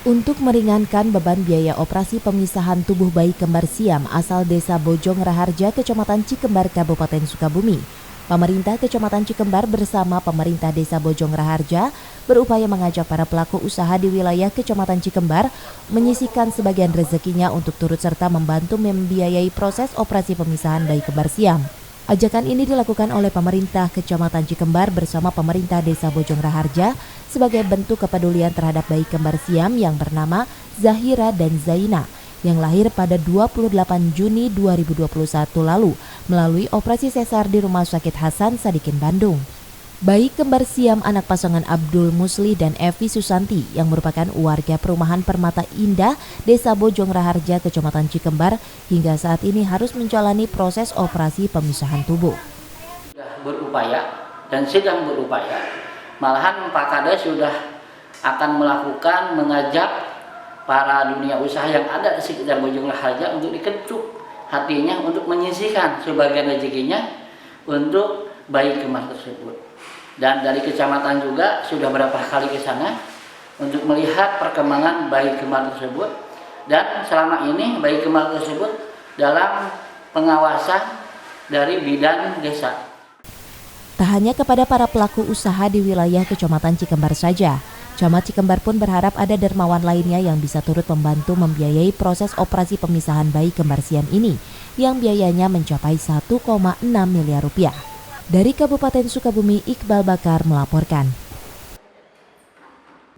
Untuk meringankan beban biaya operasi pemisahan tubuh bayi kembar siam asal Desa Bojong Raharja, Kecamatan Cikembar, Kabupaten Sukabumi, pemerintah Kecamatan Cikembar bersama pemerintah Desa Bojong Raharja berupaya mengajak para pelaku usaha di wilayah Kecamatan Cikembar menyisihkan sebagian rezekinya untuk turut serta membantu membiayai proses operasi pemisahan bayi kembar siam. Ajakan ini dilakukan oleh pemerintah Kecamatan Cikembar bersama pemerintah Desa Bojong Raharja sebagai bentuk kepedulian terhadap bayi kembar siam yang bernama Zahira dan Zaina yang lahir pada 28 Juni 2021 lalu melalui operasi sesar di Rumah Sakit Hasan Sadikin, Bandung. Bayi kembar siam anak pasangan Abdul Musli dan Evi Susanti yang merupakan warga perumahan Permata Indah, Desa Bojong Raharja, Kecamatan Cikembar, hingga saat ini harus menjalani proses operasi pemisahan tubuh. Sudah berupaya dan sedang berupaya, malahan Pak Kades sudah akan mengajak para dunia usaha yang ada di sekitar Bojong Raharja untuk diketuk hatinya untuk menyisihkan sebagian rezekinya untuk bayi kembar tersebut. Dan dari kecamatan juga sudah berapa kali ke sana untuk melihat perkembangan bayi kembar tersebut, dan selama ini bayi kembar tersebut dalam pengawasan dari bidan desa. Tak hanya kepada para pelaku usaha di wilayah Kecamatan Cikembar saja, Camat Cikembar pun berharap ada dermawan lainnya yang bisa turut membantu membiayai proses operasi pemisahan bayi kembar siam ini yang biayanya mencapai 1,6 miliar rupiah. Dari Kabupaten Sukabumi, Iqbal Bakar melaporkan.